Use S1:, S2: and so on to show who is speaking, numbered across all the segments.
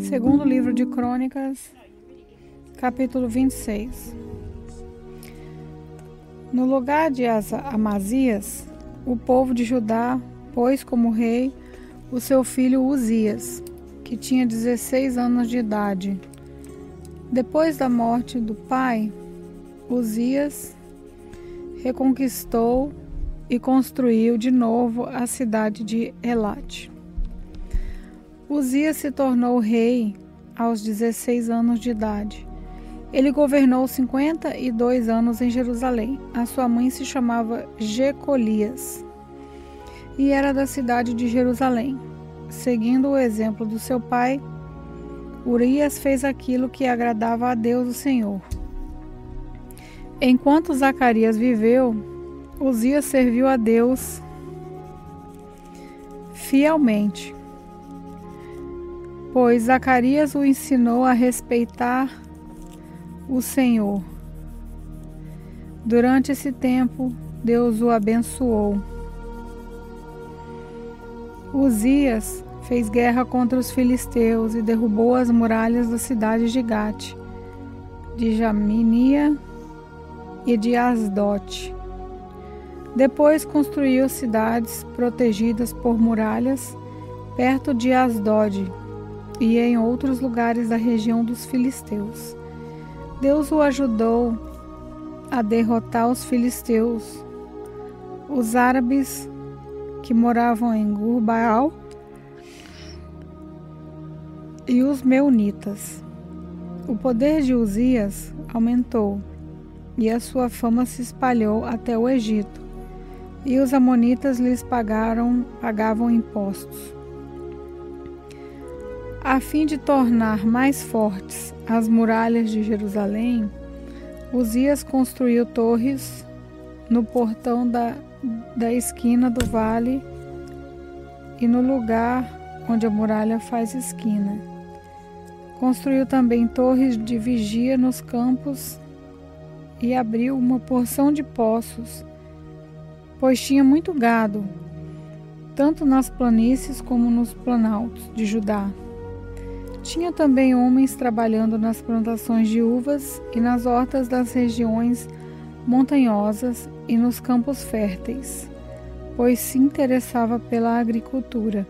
S1: Segundo livro de Crônicas, capítulo 26. No lugar de Amazias, o povo de Judá pôs como rei o seu filho Uzias, que tinha 16 anos de idade. Depois da morte do pai, Uzias reconquistou e construiu de novo a cidade de Elate. Uzias se tornou rei aos 16 anos de idade. Ele governou 52 anos em Jerusalém. A sua mãe se chamava Jecolias e era da cidade de Jerusalém. Seguindo o exemplo do seu pai, Urias fez aquilo que agradava a Deus, o Senhor. Enquanto Zacarias viveu, Uzias serviu a Deus fielmente, pois Zacarias o ensinou a respeitar o Senhor. Durante esse tempo, Deus o abençoou. Uzias fez guerra contra os filisteus e derrubou as muralhas das cidades de Gate, de Jaminia e de Asdote. Depois construiu cidades protegidas por muralhas perto de Asdod e em outros lugares da região dos filisteus. Deus o ajudou a derrotar os filisteus, os árabes que moravam em Gur-Baal e os meunitas. O poder de Uzias aumentou e a sua fama se espalhou até o Egito, e os amonitas lhes pagavam impostos. A fim de tornar mais fortes as muralhas de Jerusalém, Uzias construiu torres no portão da esquina do vale e no lugar onde a muralha faz esquina. Construiu também torres de vigia nos campos e abriu uma porção de poços, pois tinha muito gado, tanto nas planícies como nos planaltos de Judá. Tinha também homens trabalhando nas plantações de uvas e nas hortas das regiões montanhosas e nos campos férteis, pois se interessava pela agricultura.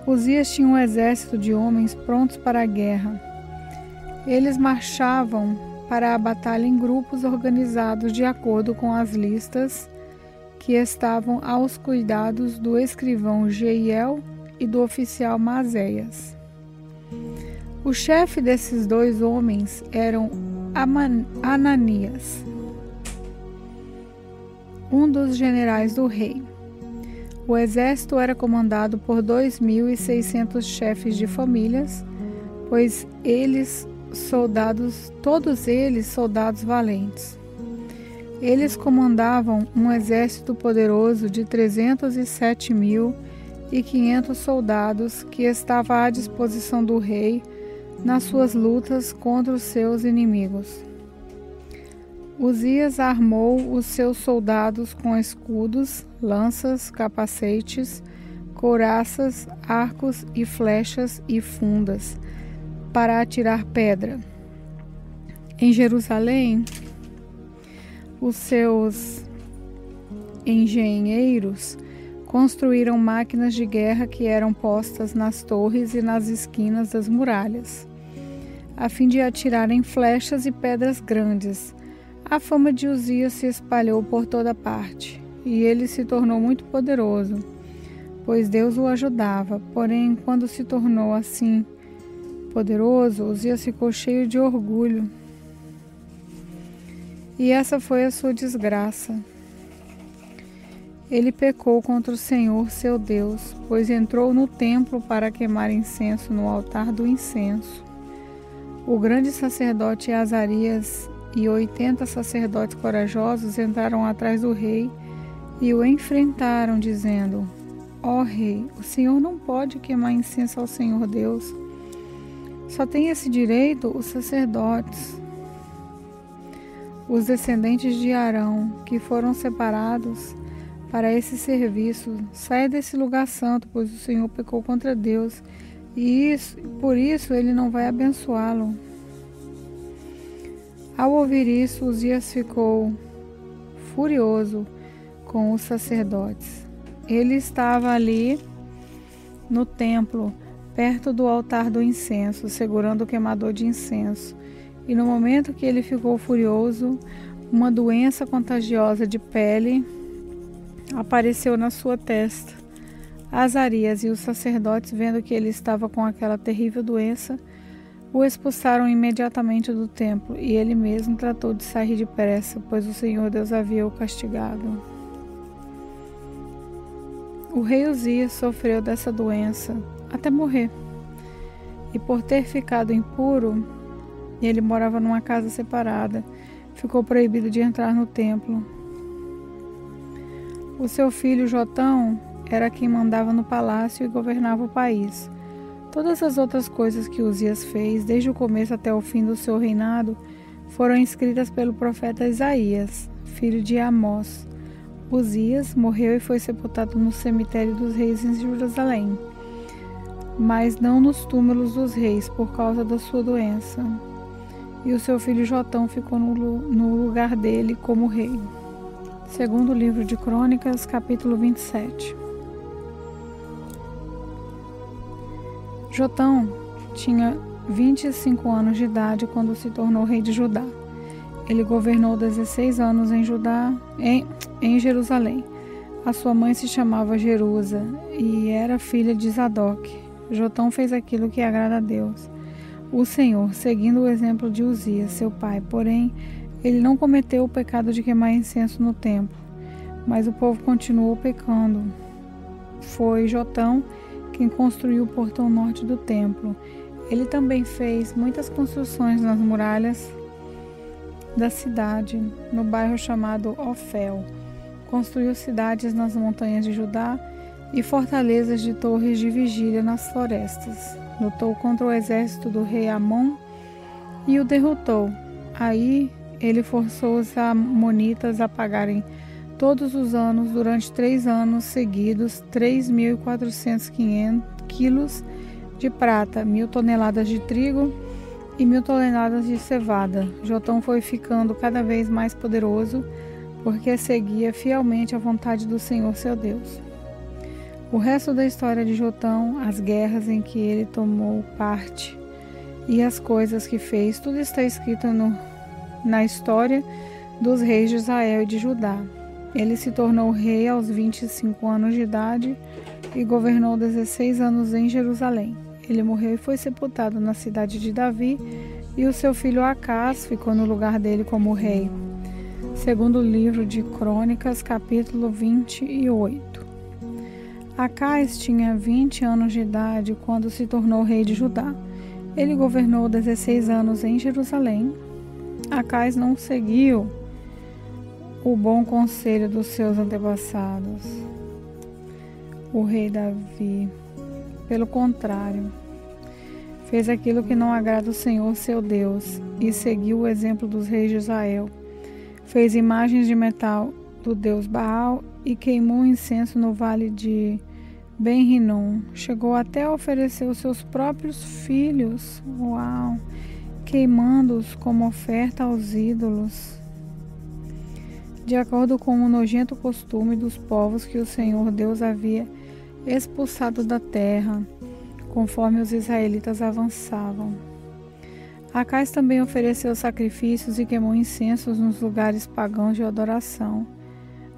S1: Uzias tinha um exército de homens prontos para a guerra. Eles marchavam para a batalha em grupos organizados de acordo com as listas que estavam aos cuidados do escrivão Jeiel e do oficial Maséias. O chefe desses dois homens era Ananias, um dos generais do rei. O exército era comandado por 2.600 chefes de famílias, pois todos eles soldados valentes. Eles comandavam um exército poderoso de 307.500 soldados que estava à disposição do rei nas suas lutas contra os seus inimigos. Uzias armou os seus soldados com escudos, lanças, capacetes, couraças, arcos e flechas e fundas para atirar pedra. Em Jerusalém, os seus engenheiros construíram máquinas de guerra que eram postas nas torres e nas esquinas das muralhas, a fim de atirarem flechas e pedras grandes. A fama de Uzias se espalhou por toda parte, e ele se tornou muito poderoso, pois Deus o ajudava. Porém, quando se tornou assim poderoso, Uzias ficou cheio de orgulho. E essa foi a sua desgraça. Ele pecou contra o Senhor, seu Deus, pois entrou no templo para queimar incenso no altar do incenso. O grande sacerdote Azarias e 80 sacerdotes corajosos entraram atrás do rei e o enfrentaram, dizendo: Ó rei, o Senhor não pode queimar incenso ao Senhor Deus. Só tem esse direito os sacerdotes, os descendentes de Arão, que foram separados para esse serviço. Saia desse lugar santo, pois o Senhor pecou contra Deus por isso ele não vai abençoá-lo. Ao ouvir isso, Uzias ficou furioso com os sacerdotes. Ele estava ali no templo, perto do altar do incenso, segurando o queimador de incenso. E no momento que ele ficou furioso, uma doença contagiosa de pele apareceu na sua testa. Azarias e os sacerdotes, vendo que ele estava com aquela terrível doença, o expulsaram imediatamente do templo, e ele mesmo tratou de sair depressa, pois o Senhor Deus havia o castigado. O rei Uzias sofreu dessa doença até morrer, e por ter ficado impuro, ele morava numa casa separada, ficou proibido de entrar no templo. O seu filho Jotão era quem mandava no palácio e governava o país. Todas as outras coisas que Uzias fez, desde o começo até o fim do seu reinado, foram escritas pelo profeta Isaías, filho de Amós. Uzias morreu e foi sepultado no cemitério dos reis em Jerusalém, mas não nos túmulos dos reis por causa da sua doença. E o seu filho Jotão ficou no lugar dele como rei. Segundo livro de Crônicas, capítulo 27. Jotão tinha 25 anos de idade quando se tornou rei de Judá. Ele governou 16 anos em Jerusalém. A sua mãe se chamava Jerusa e era filha de Zadok. Jotão fez aquilo que agrada a Deus, o Senhor, seguindo o exemplo de Uzias, seu pai. Porém, ele não cometeu o pecado de queimar incenso no templo, mas o povo continuou pecando. Foi Jotão quem construiu o portão norte do templo. Ele também fez muitas construções nas muralhas da cidade, no bairro chamado Ofel. Construiu cidades nas montanhas de Judá e fortalezas de torres de vigília nas florestas. Lutou contra o exército do rei Amon e o derrotou. Aí ele forçou os amonitas a pagarem todos os anos, durante 3 anos seguidos, 3.400 quilos de prata, 1.000 toneladas de trigo e 1.000 toneladas de cevada. Jotão foi ficando cada vez mais poderoso, porque seguia fielmente a vontade do Senhor seu Deus. O resto da história de Jotão, as guerras em que ele tomou parte e as coisas que fez, tudo está escrito na história dos reis de Israel e de Judá. Ele se tornou rei aos 25 anos de idade e governou 16 anos em Jerusalém. Ele morreu e foi sepultado na cidade de Davi, e o seu filho Acás ficou no lugar dele como rei. Segundo o livro de Crônicas, capítulo 28. Acás tinha 20 anos de idade quando se tornou rei de Judá. Ele governou 16 anos em Jerusalém. Acás não seguiu o bom conselho dos seus antepassados, o rei Davi. Pelo contrário, fez aquilo que não agrada o Senhor seu Deus e seguiu o exemplo dos reis de Israel. Fez imagens de metal do deus Baal e queimou incenso no vale de Ben-Rinom. Chegou até a oferecer os seus próprios filhos, queimando-os como oferta aos ídolos, de acordo com o nojento costume dos povos que o Senhor Deus havia expulsado da terra, conforme os israelitas avançavam. Acás também ofereceu sacrifícios e queimou incensos nos lugares pagãos de adoração,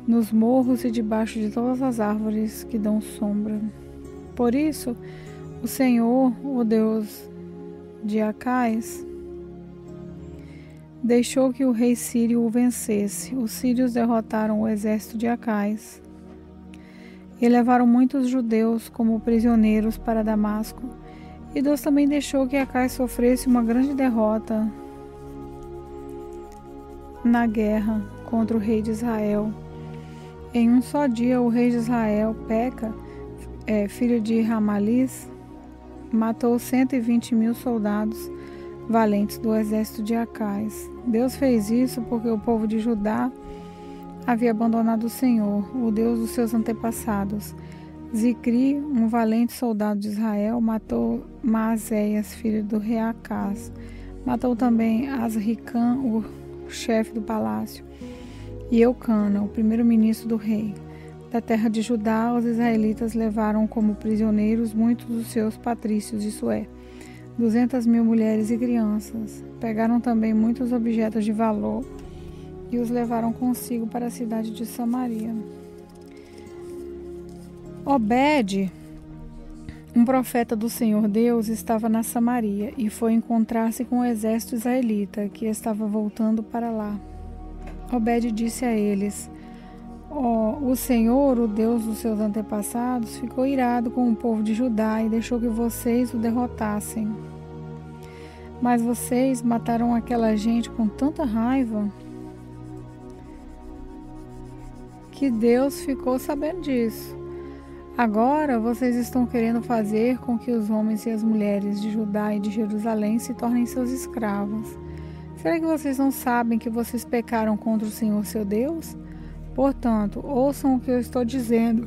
S1: nos morros e debaixo de todas as árvores que dão sombra. Por isso, o Senhor, o Deus de Acás, deixou que o rei sírio o vencesse. Os sírios derrotaram o exército de Acás e levaram muitos judeus como prisioneiros para Damasco. E Deus também deixou que Acás sofresse uma grande derrota na guerra contra o rei de Israel. Em um só dia, o rei de Israel, Peca, filho de Ramalis, matou 120.000 soldados valentes do exército de Acás. Deus fez isso porque o povo de Judá havia abandonado o Senhor, o Deus dos seus antepassados. Zicri, um valente soldado de Israel, matou Maazéias, filho do rei Acaz. Matou também Azricam, o chefe do palácio, e Eucana, o primeiro-ministro do rei. Da terra de Judá, os israelitas levaram como prisioneiros muitos dos seus patrícios, isso é, 200.000 mulheres e crianças. Pegaram também muitos objetos de valor e os levaram consigo para a cidade de Samaria. Obed, um profeta do Senhor Deus, estava na Samaria e foi encontrar-se com o exército israelita que estava voltando para lá. Obed disse a eles: o Senhor, o Deus dos seus antepassados, ficou irado com o povo de Judá e deixou que vocês o derrotassem. Mas vocês mataram aquela gente com tanta raiva que Deus ficou sabendo disso. Agora vocês estão querendo fazer com que os homens e as mulheres de Judá e de Jerusalém se tornem seus escravos. Será que vocês não sabem que vocês pecaram contra o Senhor seu Deus? Portanto, ouçam o que eu estou dizendo.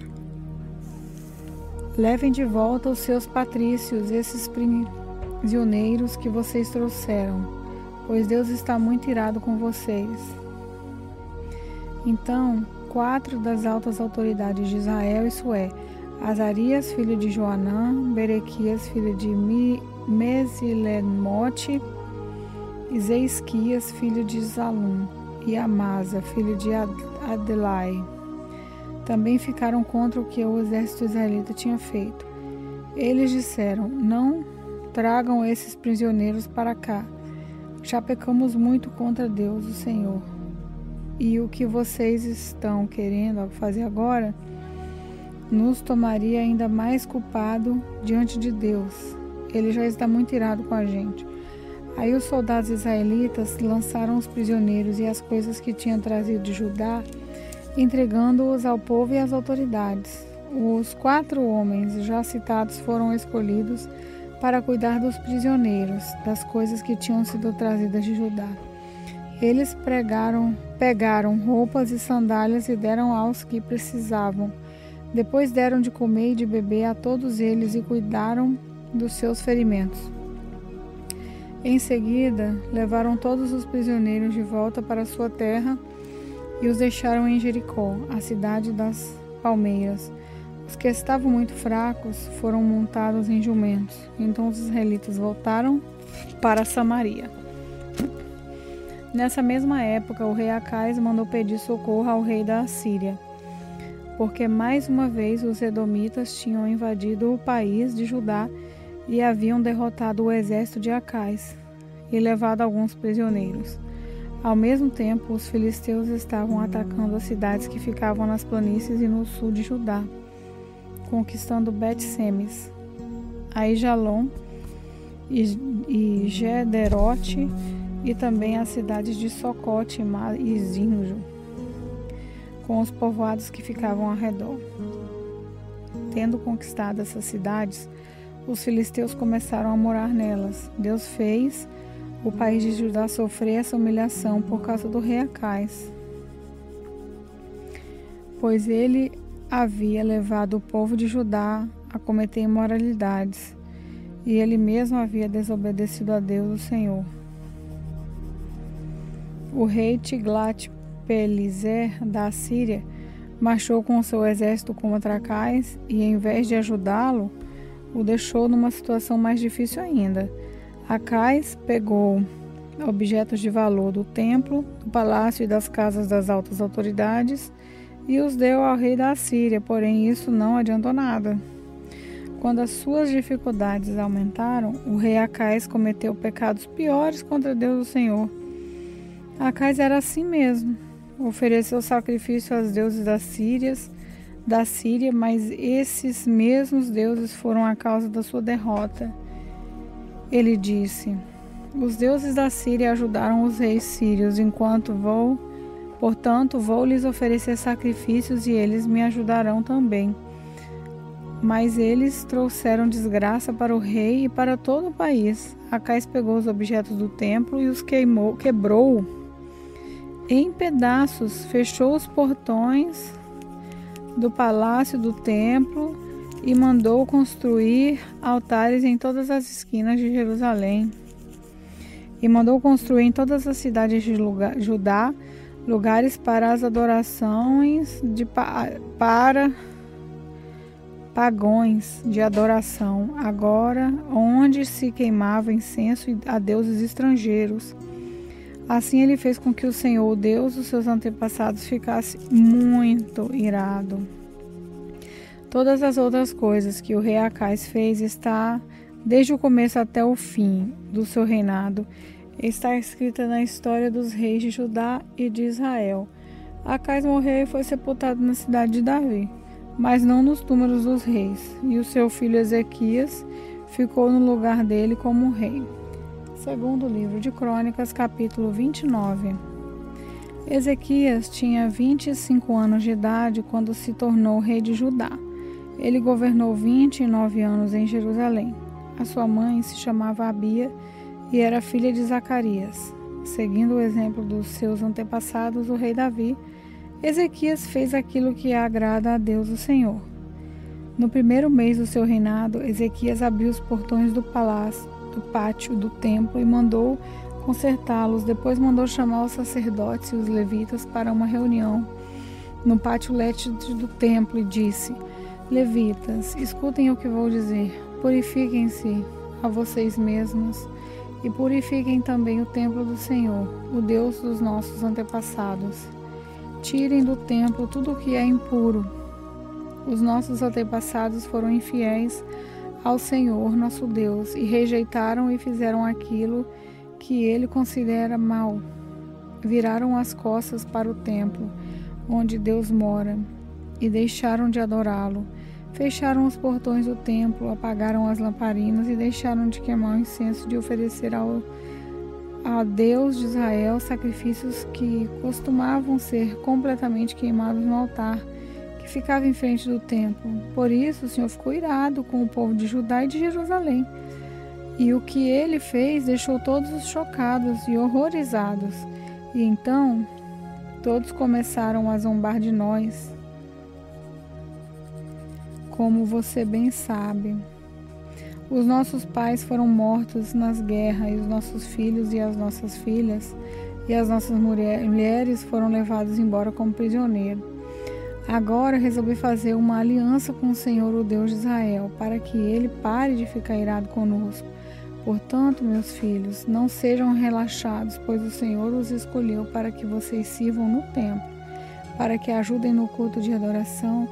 S1: Levem de volta os seus patrícios, esses prisioneiros que vocês trouxeram, pois Deus está muito irado com vocês. Então, 4 das altas autoridades de Israel, isso é, Azarias, filho de Joanã, Berequias, filho de Mesilemote, Zeisquias, filho de Zalum, e Amasa, filho de Adelai, também ficaram contra o que o exército israelita tinha feito. Eles disseram: não tragam esses prisioneiros para cá. Já pecamos muito contra Deus, o Senhor. E o que vocês estão querendo fazer agora nos tomaria ainda mais culpado diante de Deus. Ele já está muito irado com a gente. Aí os soldados israelitas lançaram os prisioneiros e as coisas que tinham trazido de Judá, entregando-os ao povo e às autoridades. Os 4 homens já citados foram escolhidos para cuidar dos prisioneiros, das coisas que tinham sido trazidas de Judá. Eles pegaram roupas e sandálias e deram aos que precisavam. Depois deram de comer e de beber a todos eles e cuidaram dos seus ferimentos. Em seguida, levaram todos os prisioneiros de volta para sua terra e os deixaram em Jericó, a cidade das palmeiras. Os que estavam muito fracos foram montados em jumentos. Então os israelitas voltaram para Samaria. Nessa mesma época, o rei Acaz mandou pedir socorro ao rei da Assíria, porque mais uma vez os edomitas tinham invadido o país de Judá e haviam derrotado o exército de Acaz e levado alguns prisioneiros. Ao mesmo tempo, os filisteus estavam atacando as cidades que ficavam nas planícies e no sul de Judá, conquistando Bet-Semes, Aijalon e Gederote, e também as cidades de Socote e Zinjo, com os povoados que ficavam ao redor. Tendo conquistado essas cidades, os filisteus começaram a morar nelas. Deus fez o país de Judá sofrer essa humilhação por causa do rei Acaz, pois ele havia levado o povo de Judá a cometer imoralidades, e ele mesmo havia desobedecido a Deus, o Senhor. O rei Tiglat-Pileser da Assíria marchou com seu exército contra Acaz e, em vez de ajudá-lo, o deixou numa situação mais difícil ainda. Acaz pegou objetos de valor do templo, do palácio e das casas das altas autoridades e os deu ao rei da Assíria, porém isso não adiantou nada. Quando as suas dificuldades aumentaram, o rei Acaz cometeu pecados piores contra Deus, o Senhor. Acaz era assim mesmo, ofereceu sacrifício aos deuses da Síria, mas esses mesmos deuses foram a causa da sua derrota. Ele disse: os deuses da Síria ajudaram os reis sírios, portanto vou lhes oferecer sacrifícios e eles me ajudarão também. Mas eles trouxeram desgraça para o rei e para todo o país. Acaz pegou os objetos do templo e os quebrou em pedaços, fechou os portões do palácio do templo e mandou construir altares em todas as esquinas de Jerusalém. E mandou construir em todas as cidades de Judá lugares para as adorações para pagões de adoração, agora onde se queimava incenso a deuses estrangeiros. Assim ele fez com que o Senhor, o Deus dos seus antepassados, ficasse muito irado. Todas as outras coisas que o rei Acais fez está, desde o começo até o fim do seu reinado, está escrita na história dos reis de Judá e de Israel. Acais morreu e foi sepultado na cidade de Davi, mas não nos túmulos dos reis, e o seu filho Ezequias ficou no lugar dele como rei. Segundo livro de Crônicas, capítulo 29. Ezequias tinha 25 anos de idade quando se tornou rei de Judá. Ele governou 29 anos em Jerusalém. A sua mãe se chamava Abia e era filha de Zacarias. Seguindo o exemplo dos seus antepassados, o rei Davi, Ezequias fez aquilo que agrada a Deus o Senhor. No primeiro mês do seu reinado, Ezequias abriu os portões do pátio do templo e mandou consertá-los. Depois mandou chamar os sacerdotes e os levitas para uma reunião no pátio leste do templo e disse: Levitas, escutem o que vou dizer. Purifiquem-se a vocês mesmos e purifiquem também o templo do Senhor, o Deus dos nossos antepassados. Tirem do templo tudo o que é impuro. Os nossos antepassados foram infiéis ao Senhor, nosso Deus, e rejeitaram e fizeram aquilo que ele considera mal. Viraram as costas para o templo, onde Deus mora, e deixaram de adorá-lo. Fecharam os portões do templo, apagaram as lamparinas e deixaram de queimar o incenso, de oferecer a Deus de Israel sacrifícios que costumavam ser completamente queimados no altar que ficava em frente do templo. Por isso o Senhor ficou irado com o povo de Judá e de Jerusalém. E o que ele fez deixou todos chocados e horrorizados. E então todos começaram a zombar de nós, como você bem sabe. Os nossos pais foram mortos nas guerras, e os nossos filhos e as nossas filhas e as nossas mulheres foram levados embora como prisioneiros. Agora resolvi fazer uma aliança com o Senhor, o Deus de Israel, para que ele pare de ficar irado conosco. Portanto, meus filhos, não sejam relaxados, pois o Senhor os escolheu para que vocês sirvam no templo, para que ajudem no culto de adoração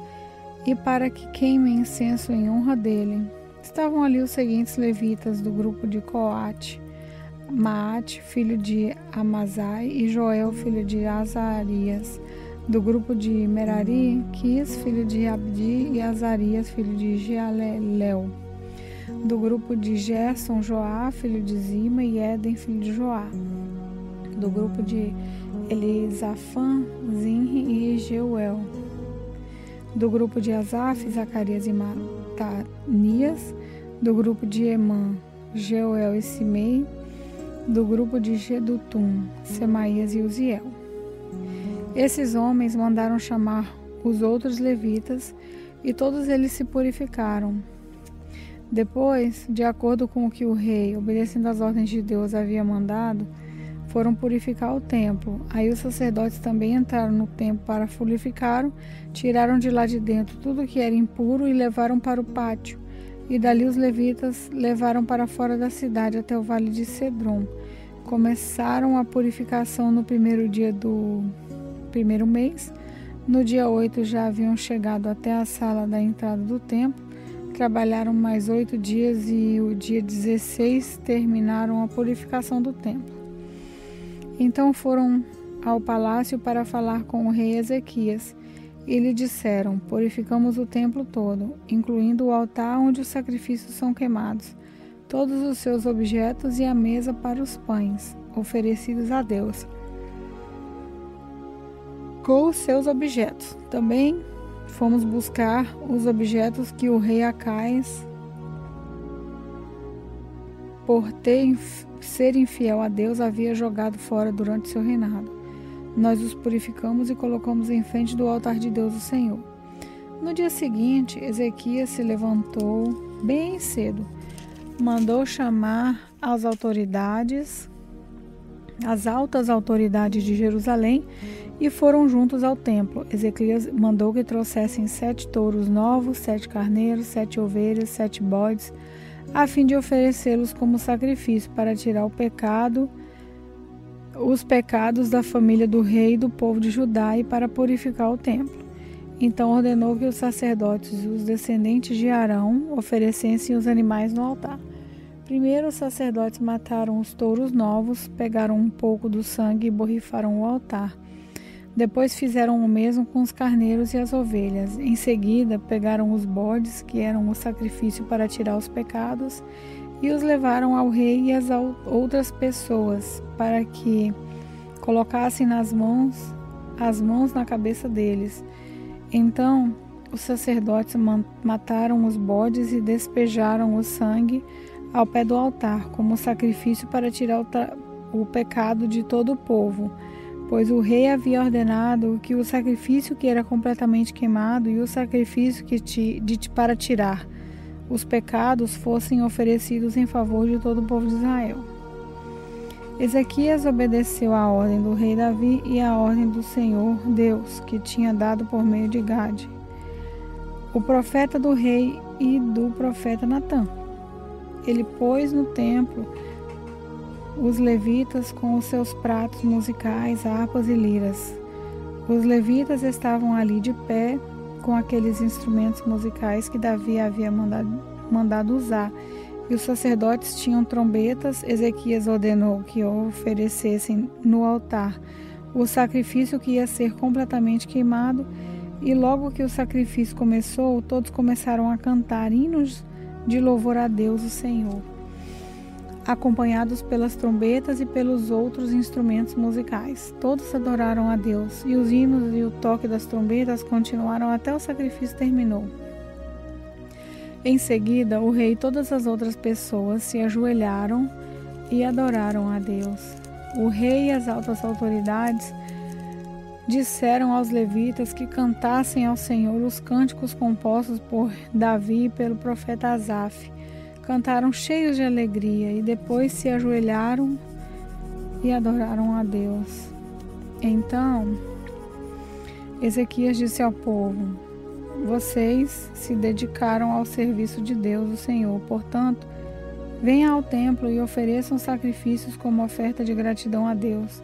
S1: e para que queimem incenso em honra dele. Estavam ali os seguintes levitas do grupo de Coate: Maate, filho de Amazai, e Joel, filho de Azarias. Do grupo de Merari, Quis, filho de Abdi, e Azarias, filho de Jealelel. Do grupo de Gerson, Joá, filho de Zima, e Éden, filho de Joá. Do grupo de Elisafã, Zinri e Jeuel. Do grupo de Asaf, Zacarias e Matanias. Do grupo de Emã, Jeuel e Simei. Do grupo de Gedutum, Semaías e Uziel. Esses homens mandaram chamar os outros levitas e todos eles se purificaram. Depois, de acordo com o que o rei, obedecendo às ordens de Deus, havia mandado, foram purificar o templo. Aí os sacerdotes também entraram no templo para purificar, tiraram de lá de dentro tudo que era impuro e levaram para o pátio. E dali os levitas levaram para fora da cidade até o vale de Cedron. Começaram a purificação no primeiro dia do primeiro mês. No dia 8 já haviam chegado até a sala da entrada do templo. Trabalharam mais 8 dias e o dia 16 terminaram a purificação do templo. Então foram ao palácio para falar com o rei Ezequias e lhe disseram: purificamos o templo todo, incluindo o altar onde os sacrifícios são queimados, todos os seus objetos e a mesa para os pães oferecidos a Deus, com os seus objetos. Também fomos buscar os objetos que o rei Acais, por ser infiel a Deus, havia jogado fora durante seu reinado. Nós os purificamos e colocamos em frente do altar de Deus, o Senhor. No dia seguinte, Ezequias se levantou bem cedo, mandou chamar as altas autoridades de Jerusalém e foram juntos ao templo. Ezequias mandou que trouxessem 7 touros novos, 7 carneiros, 7 ovelhas, 7 bodes, a fim de oferecê-los como sacrifício para tirar os pecados da família do rei e do povo de Judá e para purificar o templo. Então ordenou que os sacerdotes e os descendentes de Arão oferecessem os animais no altar. Primeiro os sacerdotes mataram os touros novos, pegaram um pouco do sangue e borrifaram o altar. Depois fizeram o mesmo com os carneiros e as ovelhas. Em seguida, pegaram os bodes, que eram o sacrifício para tirar os pecados, e os levaram ao rei e às outras pessoas, para que colocassem as mãos na cabeça deles. Então, os sacerdotes mataram os bodes e despejaram o sangue ao pé do altar, como sacrifício para tirar o pecado de todo o povo, pois o rei havia ordenado que o sacrifício que era completamente queimado e o sacrifício para tirar os pecados fossem oferecidos em favor de todo o povo de Israel. Ezequias obedeceu à ordem do rei Davi e à ordem do Senhor Deus, que tinha dado por meio de Gade, o profeta do rei, e do profeta Natã. Ele pôs no templo os levitas com os seus pratos musicais, harpas e liras. Os levitas estavam ali de pé com aqueles instrumentos musicais que Davi havia mandado usar, e os sacerdotes tinham trombetas. Ezequias ordenou que oferecessem no altar o sacrifício que ia ser completamente queimado, e logo que o sacrifício começou, todos começaram a cantar hinos de louvor a Deus, o Senhor, acompanhados pelas trombetas e pelos outros instrumentos musicais. Todos adoraram a Deus, e os hinos e o toque das trombetas continuaram até o sacrifício terminou. Em seguida, o rei e todas as outras pessoas se ajoelharam e adoraram a Deus. O rei e as altas autoridades disseram aos levitas que cantassem ao Senhor os cânticos compostos por Davi e pelo profeta Asaf. Cantaram cheios de alegria e depois se ajoelharam e adoraram a Deus. Então, Ezequias disse ao povo: vocês se dedicaram ao serviço de Deus, o Senhor. Portanto, venham ao templo e ofereçam sacrifícios como oferta de gratidão a Deus.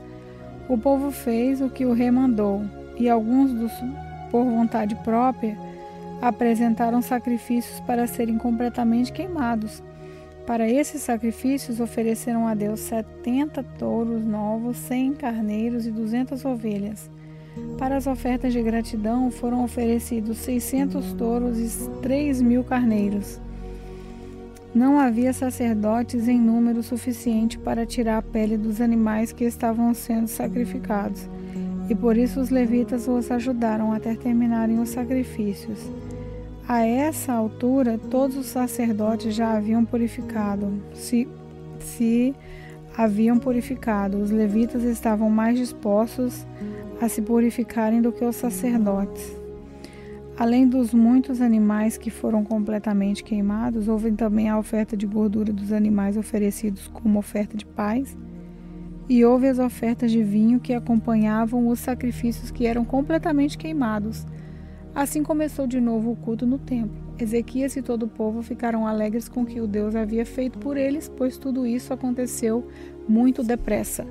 S1: O povo fez o que o rei mandou, e alguns por vontade própria, apresentaram sacrifícios para serem completamente queimados. Para esses sacrifícios ofereceram a Deus 70 touros novos, 100 carneiros e 200 ovelhas. Para as ofertas de gratidão foram oferecidos 600 touros e 3.000 carneiros. Não havia sacerdotes em número suficiente para tirar a pele dos animais que estavam sendo sacrificados, e por isso os levitas os ajudaram até terminarem os sacrifícios. A essa altura, todos os sacerdotes já haviam purificado. Se haviam purificado, os levitas estavam mais dispostos a se purificarem do que os sacerdotes. Além dos muitos animais que foram completamente queimados, houve também a oferta de gordura dos animais oferecidos como oferta de paz, e houve as ofertas de vinho que acompanhavam os sacrifícios que eram completamente queimados. Assim começou de novo o culto no templo. Ezequias e todo o povo ficaram alegres com o que o Deus havia feito por eles, pois tudo isso aconteceu muito depressa.